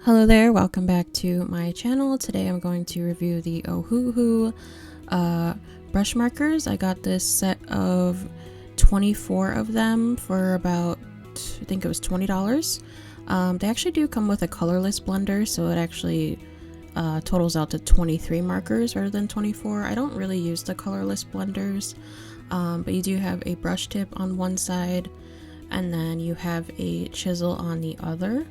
Hello there, welcome back to my channel. Today I'm going to review the Ohuhu brush markers. I got this set of 24 of them for about, I think it was $20. They actually do come with a colorless blender, so it actually totals out to 23 markers rather than 24. I don't really use the colorless blenders, but you do have a brush tip on one side and then you have a chisel on the other.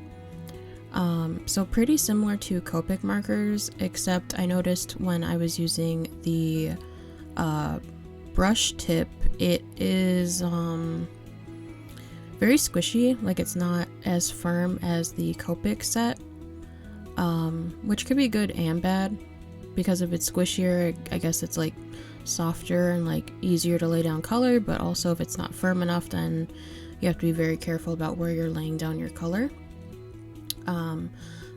So pretty similar to Copic markers, except I noticed when I was using the brush tip, it is very squishy, like it's not as firm as the Copic set, which could be good and bad, because if it's squishier, I guess it's like softer and like easier to lay down color, but also if it's not firm enough, then you have to be very careful about where you're laying down your color.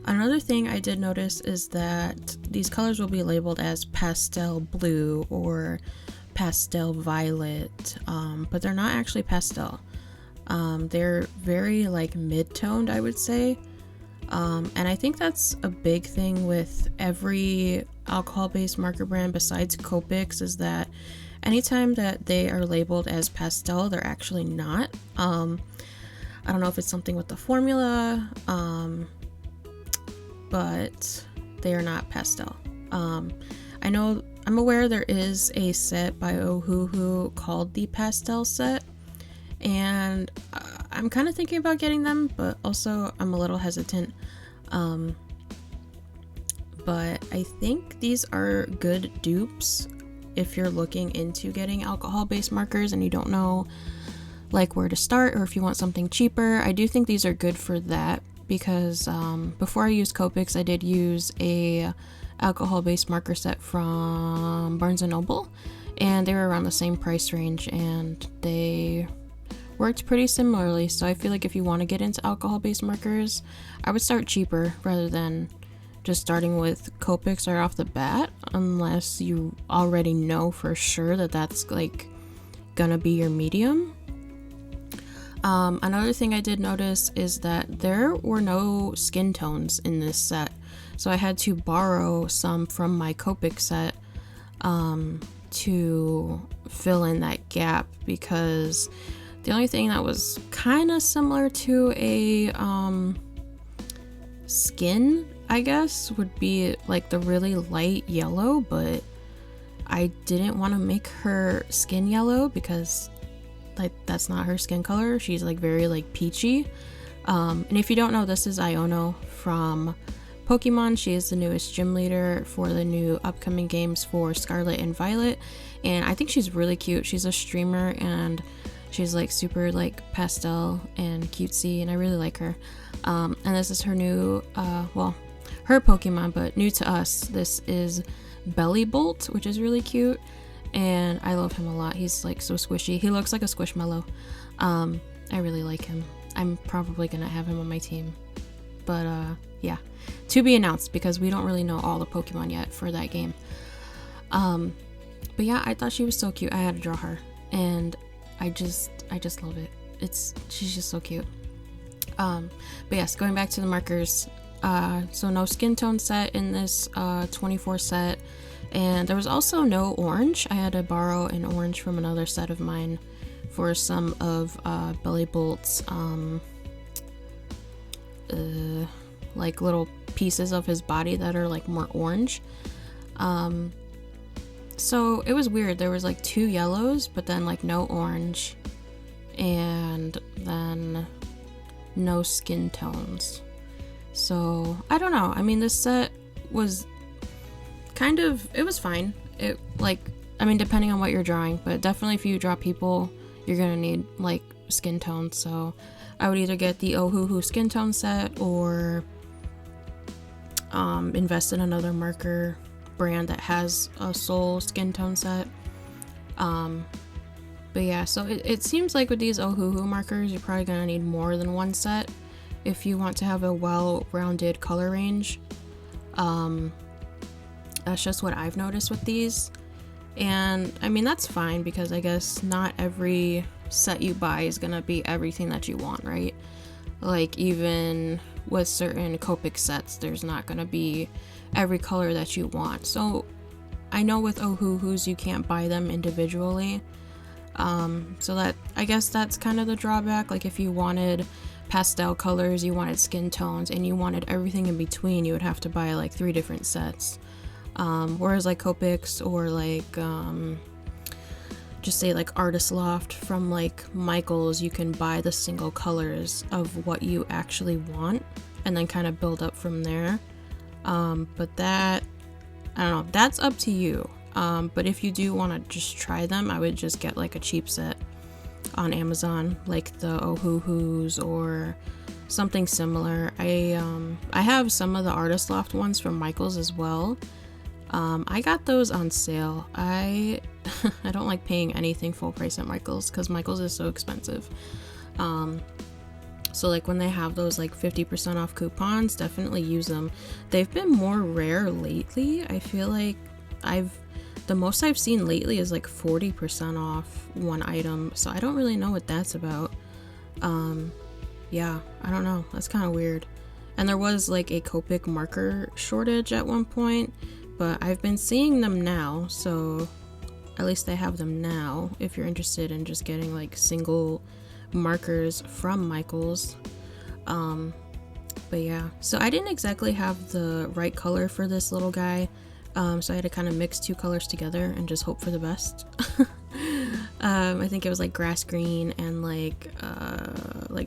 Another thing I did notice is that these colors will be labeled as pastel blue or pastel violet, but they're not actually pastel. They're very like mid-toned, I would say, and I think that's a big thing with every alcohol-based marker brand besides Copics, is that anytime that they are labeled as pastel, they're actually not. I don't know if it's something with the formula, but they are not pastel. I'm aware there is a set by Ohuhu called the pastel set, and I'm kind of thinking about getting them, but also I'm a little hesitant. But I think these are good dupes if you're looking into getting alcohol-based markers and you don't know like where to start, or if you want something cheaper. I do think these are good for that, because before I used Copics, I did use a alcohol-based marker set from Barnes & Noble, and they were around the same price range and they worked pretty similarly. So I feel like if you want to get into alcohol-based markers, I would start cheaper rather than just starting with Copics right off the bat, unless you already know for sure that that's like gonna be your medium. Another thing I did notice is that there were no skin tones in this set, so I had to borrow some from my Copic set to fill in that gap, because the only thing that was kind of similar to a skin, I guess, would be like the really light yellow, but I didn't want to make her skin yellow because like that's not her skin color. She's like very like peachy, and if you don't know, this is Iono from Pokemon. She is the newest gym leader for the new upcoming games for Scarlet and Violet, and I think she's really cute. She's a streamer and she's like super like pastel and cutesy, and I really like her. And this is her new her Pokemon, but new to us. This is Bellybolt, which is really cute, and I love him a lot. He's like so squishy. He looks like a Squishmallow. I really like him. I'm probably gonna have him on my team, but yeah, to be announced, because we don't really know all the Pokemon yet for that game. But yeah, I thought she was so cute. I had to draw her, and I just love it. She's just so cute. But yes, going back to the markers, so no skin tone set in this 24 set. And there was also no orange. I had to borrow an orange from another set of mine for some of Bellybolt's like little pieces of his body that are like more orange. So it was weird. There was like 2 yellows, but then like no orange, and then no skin tones. So I don't know. I mean, this set was it was fine. It like, I mean, depending on what you're drawing, but definitely if you draw people, you're gonna need like skin tones. So I would either get the Ohuhu skin tone set or invest in another marker brand that has a sole skin tone set. But yeah, so it seems like with these Ohuhu markers, you're probably gonna need more than one set if you want to have a well-rounded color range. That's just what I've noticed with these, and I mean that's fine, because I guess not every set you buy is gonna be everything that you want, right? Like even with certain Copic sets, there's not gonna be every color that you want. So I know with Ohuhus you can't buy them individually. So that, I guess that's kind of the drawback. Like if you wanted pastel colors, you wanted skin tones, and you wanted everything in between, you would have to buy like 3 different sets. Whereas like Copics or like just say like Artist Loft from like Michaels, you can buy the single colors of what you actually want and then kind of build up from there. But that, I don't know, that's up to you. But if you do want to just try them, I would just get like a cheap set on Amazon, like the Ohuhus or something similar. I have some of the Artist Loft ones from Michaels as well. I got those on sale. I don't like paying anything full price at Michaels because Michaels is so expensive. So like when they have those like 50% off coupons, definitely use them. They've been more rare lately. I feel like the most I've seen lately is like 40% off one item. So I don't really know what that's about. Yeah, I don't know. That's kind of weird. And there was like a Copic marker shortage at one point, but I've been seeing them now. So at least they have them now if you're interested in just getting like single markers from Michaels. But yeah, so I didn't exactly have the right color for this little guy. So I had to kind of mix 2 colors together and just hope for the best. I think it was like grass green and like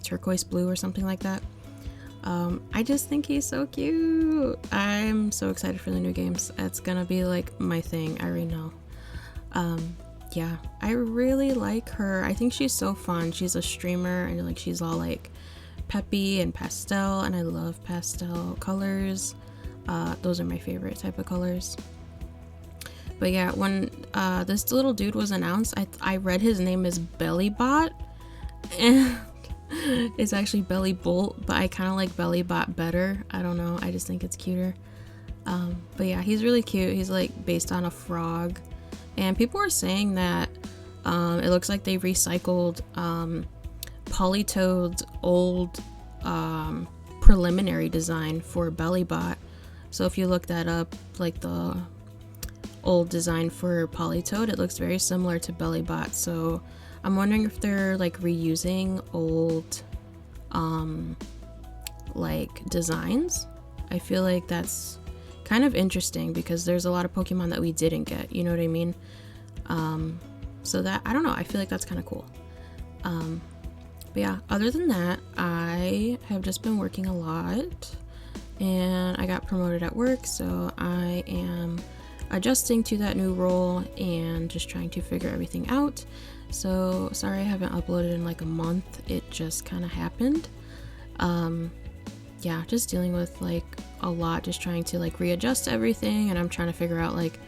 turquoise blue or something like that. I just think he's so cute. I'm so excited for the new games. It's gonna be like my thing, I already know. Yeah, I really like her. I think she's so fun. She's a streamer and like she's all like peppy and pastel, and I love pastel colors. Those are my favorite type of colors. But yeah, when this little dude was announced, I read his name is Bellybot, and it's actually Belly Bolt, but I kind of like Bellybot better. I don't know, I just think it's cuter. But yeah, he's really cute. He's like based on a frog, and people were saying that it looks like they recycled Polytoad's old preliminary design for Bellybot. So if you look that up, like the old design for Polytoad, it looks very similar to Bellybot. So I'm wondering if they're like reusing old like designs. I feel like that's kind of interesting because there's a lot of Pokemon that we didn't get, you know what I mean? So that, I don't know, I feel like that's kind of cool. But yeah, other than that, I have just been working a lot, and I got promoted at work, so I am adjusting to that new role and just trying to figure everything out. So sorry I haven't uploaded in like a month. It just kind of happened. Yeah, just dealing with like a lot, just trying to like readjust everything, and I'm trying to figure out like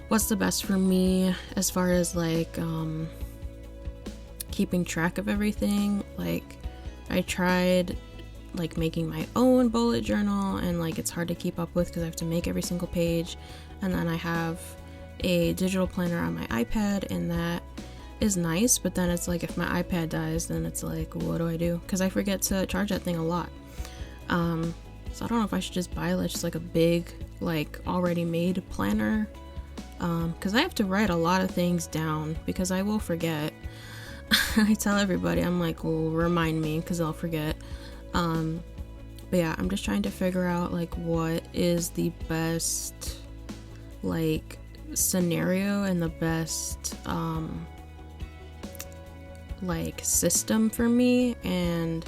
what's the best for me as far as like keeping track of everything. Like I tried like making my own bullet journal, and like it's hard to keep up with because I have to make every single page, and then I have a digital planner on my iPad, and that is nice, but then it's like if my iPad dies, then it's like what do I do, because I forget to charge that thing a lot. So I don't know if I should just buy like just like a big like already made planner, because I have to write a lot of things down because I will forget. I tell everybody, I'm like, well, remind me, because I'll forget. But yeah, I'm just trying to figure out like what is the best like scenario and the best like system for me, and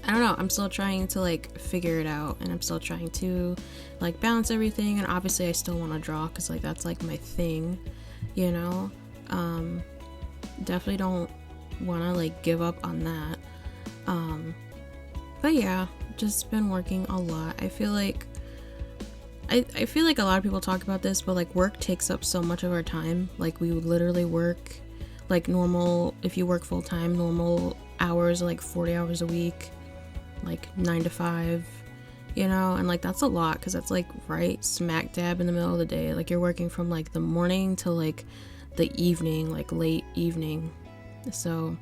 I don't know, I'm still trying to like figure it out, and I'm still trying to like balance everything, and obviously I still want to draw because like that's like my thing, you know. Definitely don't want to like give up on that. But yeah, just been working a lot. I feel like I feel like a lot of people talk about this, but like work takes up so much of our time. Like we would literally work like normal, if you work full time, normal hours, like 40 hours a week, like 9 to 5, you know, and like that's a lot because that's like right smack dab in the middle of the day. Like you're working from like the morning to like the evening, like late evening. So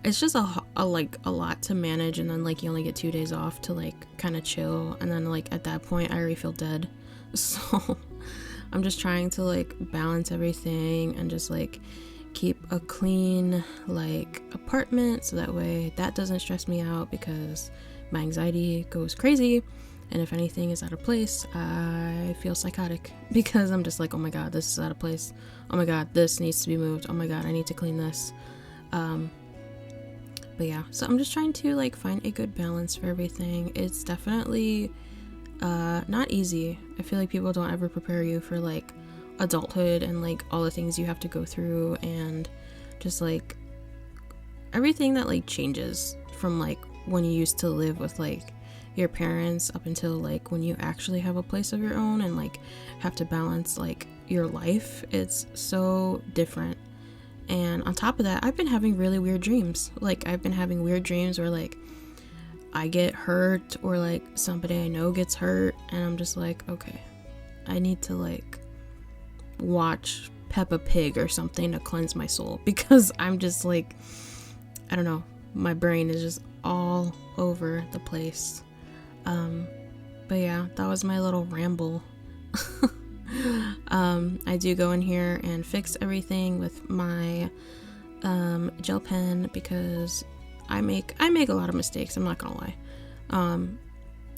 it's just like a lot to manage, and then like you only get 2 days off to like kind of chill, and then like at that point I already feel dead. So I'm just trying to like balance everything and just like keep a clean like apartment, so that way that doesn't stress me out, because my anxiety goes crazy, and if anything is out of place I feel psychotic, because I'm just like, oh my god, this is out of place, oh my god, this needs to be moved, oh my god, I need to clean this. But yeah, so I'm just trying to like find a good balance for everything. It's definitely not easy. I feel like people don't ever prepare you for like adulthood and like all the things you have to go through, and just like everything that like changes from like when you used to live with like your parents up until like when you actually have a place of your own and like have to balance like your life. It's so different. And on top of that, I've been having really weird dreams. Like I've been having weird dreams where like I get hurt, or like somebody I know gets hurt, and I'm just like, okay, I need to like watch Peppa Pig or something to cleanse my soul, because I'm just like, I don't know, my brain is just all over the place. But yeah, that was my little ramble. I do go in here and fix everything with my gel pen, because I make a lot of mistakes, I'm not gonna lie.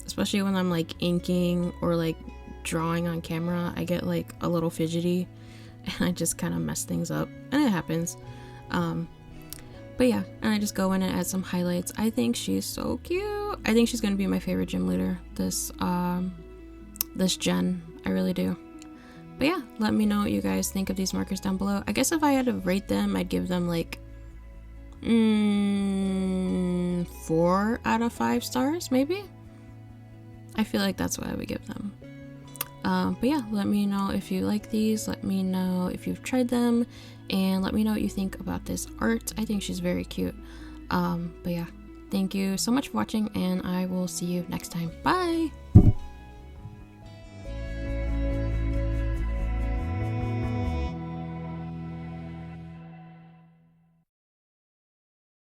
Especially when I'm like inking or like drawing on camera, I get like a little fidgety and I just kind of mess things up, and it happens. But yeah, and I just go in and add some highlights. I think she's so cute. I think she's gonna be my favorite gym leader this gen. I really do. But yeah, let me know what you guys think of these markers down below. I guess if I had to rate them, I'd give them like 4 out of 5 stars, maybe. I feel like that's what I would give them. But yeah, let me know if you like these, let me know if you've tried them, and let me know what you think about this art. I think she's very cute. But yeah, thank you so much for watching, and I will see you next time. Bye!